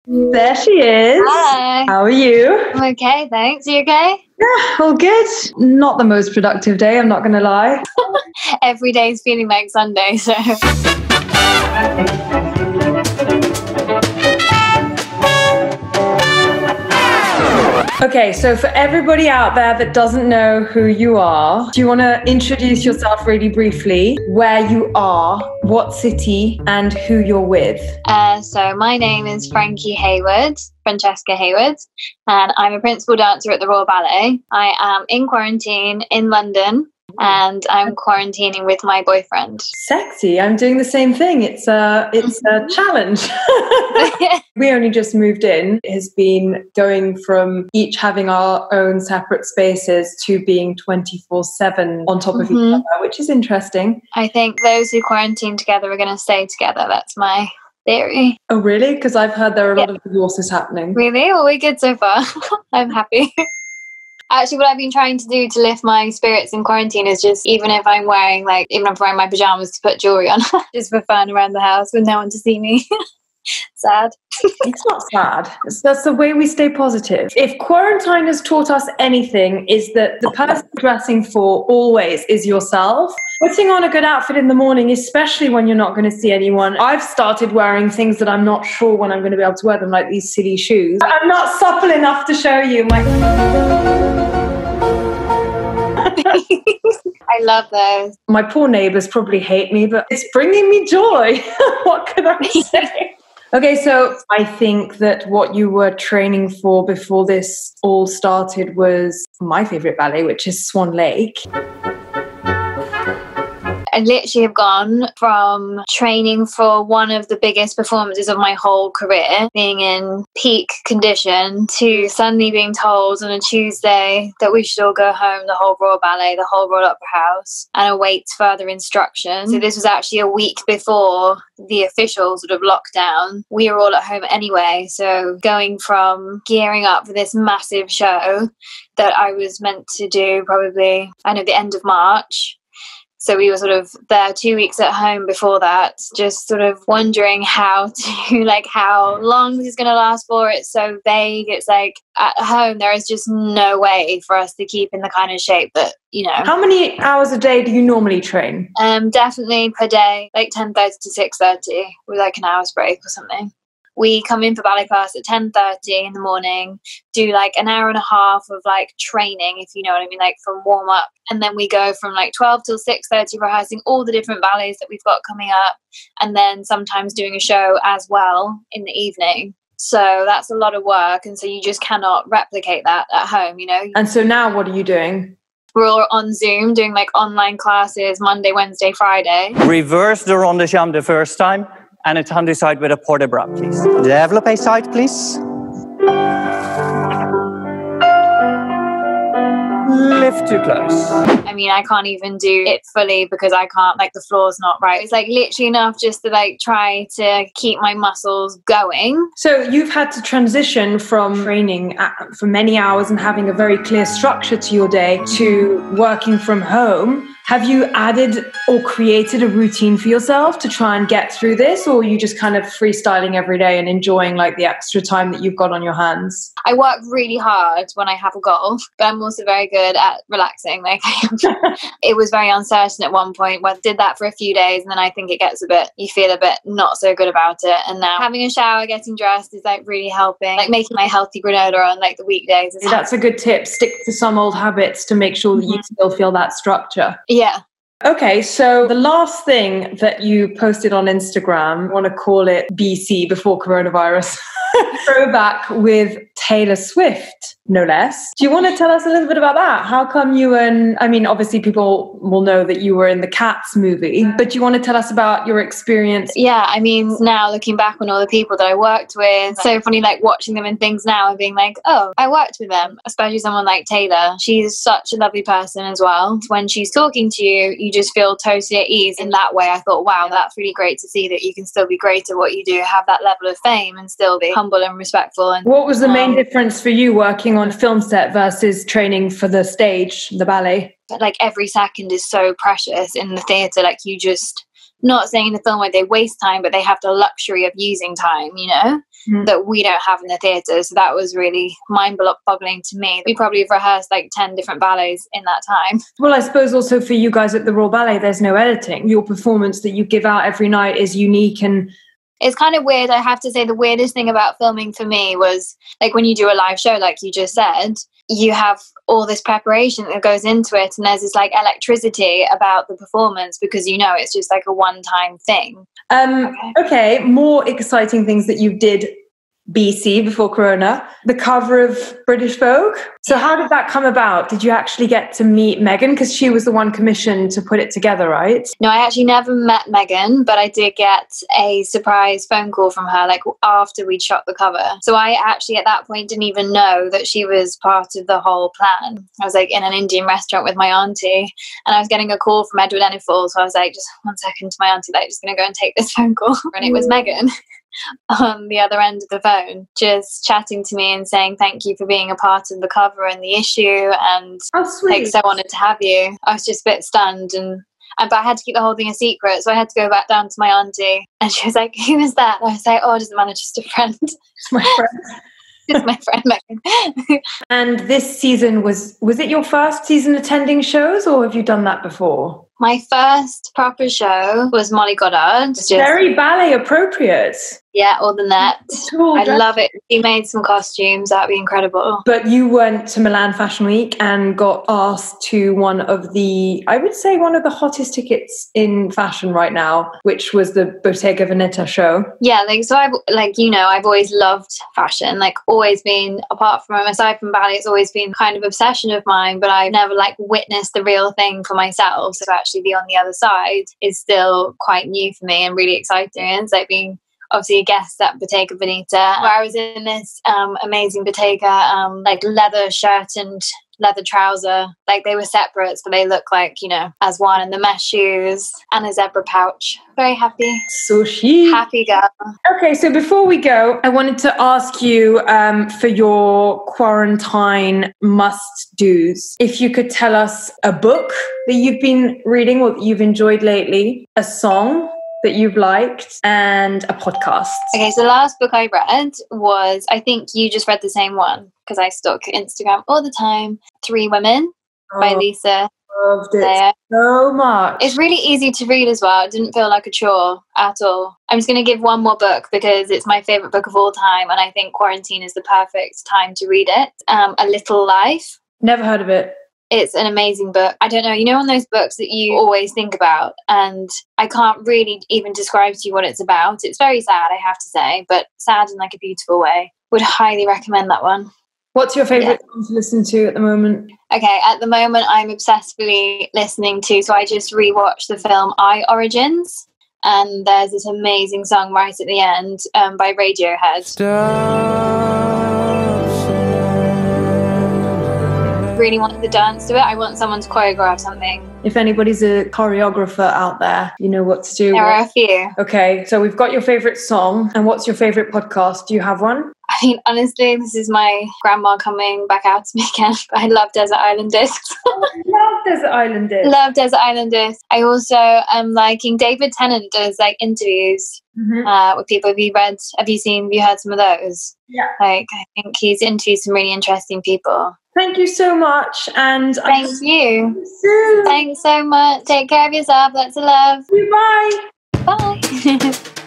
There she is. Hi. How are you? I'm okay, thanks. You okay? Yeah, all good. Not the most productive day, I'm not going to lie. Every day's feeling like Sunday, so. Okay, so for everybody out there that doesn't know who you are, do you want to introduce yourself really briefly, where you are, what city, and who you're with? So my name is Francesca Hayward, and I'm a principal dancer at the Royal Ballet. I am in quarantine in London, and I'm quarantining with my boyfriend. Sexy. I'm doing the same thing. It's a challenge. We only just moved in. It has been going from each having our own separate spaces to being 24/7 on top of each other, which is interesting. I think those who quarantine together are going to stay together. That's my theory. Oh, really? Because I've heard there are a lot of divorces happening. Really? Well, we're good so far. I'm happy. Actually, what I've been trying to do to lift my spirits in quarantine is just, even if I'm wearing my pajamas, to put jewelry on, just for fun around the house with no one to see me. Sad. It's not sad. That's the way we stay positive. If quarantine has taught us anything, is that the person dressing for always is yourself. Putting on a good outfit in the morning, especially when you're not going to see anyone. I've started wearing things that I'm not sure when I'm going to be able to wear them, like these silly shoes. I'm not supple enough to show you. I love those. My poor neighbours probably hate me, but it's bringing me joy. What can I say? Okay, so I think that what you were training for before this all started was my favourite ballet, which is Swan Lake. I literally have gone from training for one of the biggest performances of my whole career, being in peak condition, to suddenly being told on a Tuesday that we should all go home, the whole Royal Ballet, the whole Royal Opera House, and await further instruction. So this was actually a week before the official sort of lockdown. We were all at home anyway, so going from gearing up for this massive show that I was meant to do probably, the end of March. So we were sort of there 2 weeks at home before that, just sort of wondering how long this is going to last for. It's so vague. It's like at home, there is just no way for us to keep in the kind of shape that, How many hours a day do you normally train? Definitely per day, like 10:30 to 6:30 with like an hour's break or something. We come in for ballet class at 10:30 in the morning, do like an hour and a half of like training, if you know what I mean, like from warm up. And then we go from like 12 till 6:30 rehearsing all the different ballets that we've got coming up. And then sometimes doing a show as well in the evening. So that's a lot of work. And so you just cannot replicate that at home, And so now what are you doing? We're all on Zoom doing like online classes Monday, Wednesday, Friday. Reverse the rond de jambe the first time. And a Tundy side with a port de bras, please. Développé side, please. Lift to close. I can't even do it fully because I can't, the floor's not right. It's literally enough just to try to keep my muscles going. So you've had to transition from training for many hours and having a very clear structure to your day to working from home. Have you added or created a routine for yourself to try and get through this, or are you just kind of freestyling every day and enjoying the extra time that you've got on your hands? I work really hard when I have a goal, but I'm also very good at relaxing. It was very uncertain at one point. I did that for a few days, and then I think you feel a bit not so good about it. And now having a shower, getting dressed is really helping. Making my healthy granola on the weekdays. That's a good tip. Stick to some old habits to make sure that you still feel that structure. Yeah. Okay, so the last thing that you posted on Instagram, I want to call it BC, before coronavirus, throwback with Taylor Swift, no less. Do you want to tell us a little bit about that? How come you obviously people will know that you were in the Cats movie, but do you want to tell us about your experience? Yeah, now looking back on all the people that I worked with, so funny watching them in things now and being oh, I worked with them, especially someone like Taylor. She's such a lovely person as well. When she's talking to you, you just feel totally at ease. In that way, I thought, wow, that's really great to see that you can still be great at what you do, have that level of fame and still be humble and respectful. And what was the main difference for you working on a film set versus training for the stage, the ballet? Every second is so precious in the theatre. not saying in the film where they waste time, but they have the luxury of using time, you know, that we don't have in the theatre. So that was really mind-boggling to me. We probably have rehearsed like 10 different ballets in that time. Well, I suppose also for you guys at the Royal Ballet, there's no editing. Your performance that you give out every night is unique, and it's kind of weird. I have to say the weirdest thing about filming for me was like when you do a live show, like you just said, you have all this preparation that goes into it, and there's this like electricity about the performance because you know it's just like a one-time thing. Okay, more exciting things that you did BC before Corona, the cover of British Vogue. So how did that come about? Did you actually get to meet Megan? Because she was the one commissioned to put it together, right? No, I actually never met Megan, but I did get a surprise phone call from her like after we'd shot the cover. So I actually at that point didn't even know that she was part of the whole plan. I was like in an Indian restaurant with my auntie and I was getting a call from Edward Enninful. So I was like, just one second to my auntie, like just going to go and take this phone call. And it was Megan on the other end of the phone, just chatting to me and saying thank you for being a part of the cover and the issue, and like so honoured to have you. I was just a bit stunned, but I had to keep the whole thing a secret, so I had to go back down to my auntie, and she was like, "Who is that?" And I was like, "Oh, it doesn't matter, just a friend." It's my friend. It's my friend Megan. And this season was it your first season attending shows, or have you done that before? My first proper show was Molly Goddard. Very ballet appropriate. Yeah, all the net. I love it. You made some costumes. That'd be incredible. But you went to Milan Fashion Week and got asked to one of the hottest tickets in fashion right now, which was the Bottega Veneta show. Yeah, I've always loved fashion. Like always been, aside from ballet, it's always been kind of obsession of mine, but I've never like witnessed the real thing for myself. So to actually be on the other side is still quite new for me and really exciting. It's like being obviously a guest at Bottega Veneta, where I was in this amazing Bottega like leather shirt and leather trouser. Like they were separates, but they look like, you know, as one, and the mesh shoes and a zebra pouch. Very happy. So chic. Happy girl. Okay, so before we go, I wanted to ask you for your quarantine must-dos, if you could tell us a book that you've been reading or that you've enjoyed lately, a song that you've liked, and a podcast. Okay, so the last book I read was, I think you just read the same one because I stalk Instagram all the time, 3 Women by Lisa. Loved it so much. It's really easy to read as well. It didn't feel like a chore at all. I'm just going to give one more book because it's my favourite book of all time, and I think quarantine is the perfect time to read it. A Little Life. Never heard of it. It's an amazing book. I don't know, you know, on those books that you always think about, and I can't really even describe to you what it's about. It's very sad, I have to say, but sad in like a beautiful way. Would highly recommend that one. What's your favourite song to listen to at the moment? Okay, at the moment I'm obsessively listening to, so I just rewatched the film I, Origins, and there's this amazing song right at the end by Radiohead. Really want to dance to it. I want someone to choreograph something. If anybody's a choreographer out there, you know what to do. There are a few. Okay, so we've got your favourite song, and what's your favourite podcast? Do you have one? I mean, honestly, this is my grandma coming back out to me again. I love Desert Island Discs. Love Desert Island Discs. Love Desert Island Discs. I also am liking David Tennant does like interviews with people. Have you heard some of those? Yeah. Like, I think he's interviewed some really interesting people. Thank you so much. And thank you. Thanks so much. Take care of yourself. Lots of love. Bye. Bye.